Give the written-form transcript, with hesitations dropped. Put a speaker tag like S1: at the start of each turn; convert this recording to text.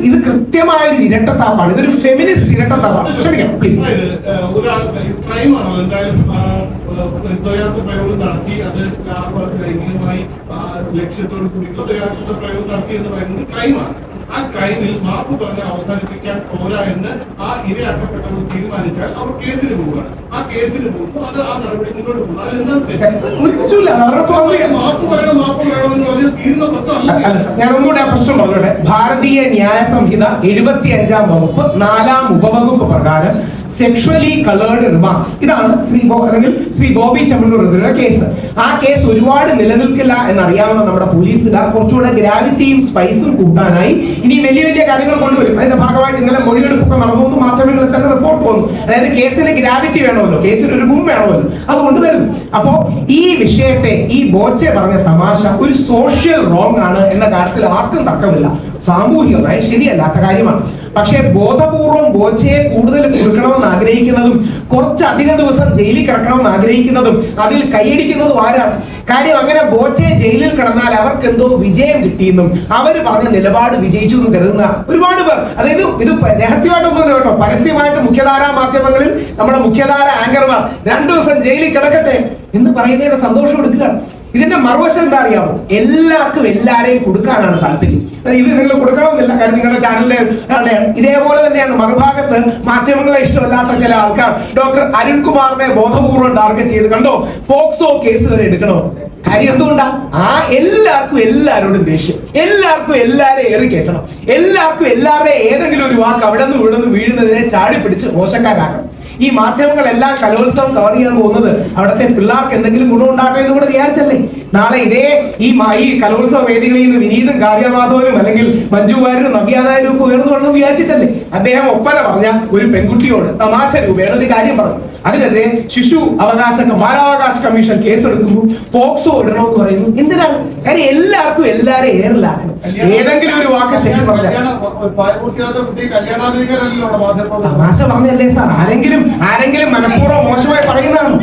S1: ഇത് കൃത്യമായ ഒരു ഇരട്ടത്താപ്പാണ്. ഇതൊരു ഫെമിനിസ്റ്റ് ഇരട്ടത്താപ്പാണ്. ക്ഷമിക്കണം പ്ലീസ്.
S2: ക്രൈമാണോ എന്തായാലും ദ്വയാർത്ഥ പ്രയോഗം നടത്തി അത് ലൈംഗികമായി ലക്ഷ്യത്തോട് കൂടിയുള്ള ദ്വയാർത്ഥ പ്രയോഗം നടത്തി എന്ന് പറയുന്നത് ക്രൈമാണ്. ആ ക്രൈമിൽ മാപ്പ് പറഞ്ഞ് അവസാനിപ്പിക്കാൻ പോരാ എന്ന് ആ ഇരയാക്കപ്പെട്ടവർ തീരുമാനിച്ചാൽ അവർ കേസിന് പോവുകയാണ്. ആ കേസിന് പോകുമ്പോൾ അത് ആ നടപടി മുന്നോട്ട് പോകും. മാപ്പ് പറയണം എന്ന് പറഞ്ഞാൽ തീരുന്ന പ്രശ്നമല്ല.
S1: ഞാൻ ഒന്നുകൂടെ ആ പ്രശ്നം പറഞ്ഞോട്ടെ. ഭാരതീയ ന്യായ സംഹിത 75-ാം വകുപ്പ് 4-ാം ഉപവകുപ്പ് പ്രകാരം സെക്ഷുവലി കളേർഡ് റിമാർക്സ്, ഇതാണ് ശ്രീ ബോബി ചെമ്മണ്ണൂർ കേസ്. ആ കേസ് ഒരുപാട് നിലനിൽക്കില്ല എന്നറിയാവുന്ന നമ്മുടെ പോലീസുകാർ കുറച്ചുകൂടെ ഗ്രാവിറ്റിയും സ്പൈസും കൂട്ടാനായി ഇനി വലിയ വലിയ കാര്യങ്ങൾ കൊണ്ടുവരും. അതിന്റെ ഭാഗമായിട്ട് ഇന്നലെ മൊഴിയെടുപ്പൊക്കെ നടന്നു മാധ്യമങ്ങളിൽ തന്നെ റിപ്പോർട്ട് വന്നു. അതായത് കേസിന് ഗ്രാവിറ്റി വേണമല്ലോ, കേസിന് ഒരു ഗും വേണമല്ലോ, അത് കൊണ്ടുവരും. അപ്പോ ഈ വിഷയത്തെ ഈ ബോച്ചെ പറഞ്ഞ തമാശ ഒരു സോഷ്യൽ റോങ് ആണ് എന്ന കാര്യത്തിൽ ആർക്കും തർക്കമില്ല. സാമൂഹികമായി ശരിയല്ലാത്ത കാര്യമാണ്. പക്ഷെ ബോധപൂർവം ബോച്ചയെ കൂടുതൽ കൊടുക്കണമെന്ന് ആഗ്രഹിക്കുന്നതും കുറച്ചധികം ദിവസം ജയിലിൽ കിടക്കണമെന്ന് ആഗ്രഹിക്കുന്നതും അതിൽ കൈയടിക്കുന്നതും ആരാണ്? കാര്യം അങ്ങനെ ബോച്ചയെ ജയിലിൽ കിടന്നാൽ അവർക്ക് എന്തോ വിജയം കിട്ടിയെന്നും അവര് പറഞ്ഞ നിലപാട് വിജയിച്ചു എന്നും കരുതുന്ന ഒരുപാട് പേർ. അതായത് ഇത് രഹസ്യമായിട്ടൊന്നുമില്ല കേട്ടോ, പരസ്യമായിട്ട് മുഖ്യധാരാ മാധ്യമങ്ങളിൽ നമ്മുടെ മുഖ്യധാര ആങ്കർമാർ 2 ദിവസം ജയിലിൽ കിടക്കട്ടെ എന്ന് പറയുന്നതിന്റെ സന്തോഷം എടുക്കുക. ഇതിന്റെ മറുവശം എന്താ അറിയാമോ? എല്ലാവർക്കും എല്ലാരെയും കൊടുക്കാനാണ് താല്പര്യം. ഇത് നിങ്ങൾ കൊടുക്കണമെന്നില്ല, കാര്യം നിങ്ങളുടെ ചാനലിലെ ഇതേപോലെ തന്നെയാണ് മറുഭാഗത്ത് മാധ്യമങ്ങളെ ഇഷ്ടമല്ലാത്ത ചില ആൾക്കാർ ഡോക്ടർ അരുൺകുമാറിനെ ബോധപൂർവ്വം ടാർഗറ്റ് ചെയ്ത് കണ്ടോ പോക്സോ കേസ് വരെ എടുക്കണോ. കാര്യം എന്തുകൊണ്ടാ? എല്ലാവർക്കും എല്ലാവരോടും ദേഷ്യം, എല്ലാവർക്കും എല്ലാവരെയും ഏറി കയറ്റണം, എല്ലാവർക്കും എല്ലാവരുടെയും ഏതെങ്കിലും ഒരു വാക്ക് അവിടെ നിന്ന് ഇവിടെ നിന്ന് വീഴുന്നതിനെ ചാടി പിടിച്ച് മോശക്കാരാക്കണം. ഈ മാധ്യമങ്ങളെല്ലാം കലോത്സവം കവർ ചെയ്യാൻ പോകുന്നത് അവിടുത്തെ പിള്ളേർക്ക് എന്തെങ്കിലും ഗുണമുണ്ടാകട്ടെ എന്ന് കൂടെ വിചാരിച്ചല്ലേ? നാളെ ഇതേ ഈ കലോത്സവ വേദികളിൽ നിന്ന് വിനീതും കാവ്യമാധവനും അല്ലെങ്കിൽ മഞ്ജു വാര്യരും നവ്യ നായരും ഒക്കെ ഉയർന്നു വരണം വിചാരിച്ചിട്ടല്ലേ? അദ്ദേഹം ഒപ്പന പറഞ്ഞ ഒരു പെൺകുട്ടിയോട് തമാശ രൂപേണ ഒരു കാര്യം പറഞ്ഞു. അതിനെതിരെ ശിശു ബാലാവകാശ കമ്മീഷൻ കേസെടുക്കുന്നു, പോക്സോ ഇടണമെന്ന് പറയുന്നു. എന്തിനാണ്? കാര്യം എല്ലാവർക്കും എല്ലാവരെയും ഏറിലാക്കണം. ഏതെങ്കിലും ഒരു വാക്ക് തെറ്റ് പറഞ്ഞാൽ തമാശ പറഞ്ഞല്ലേ സാർ? ആരെങ്കിലും മനഃപൂർവ്വം മോശമായി പറയുന്നതാണ്.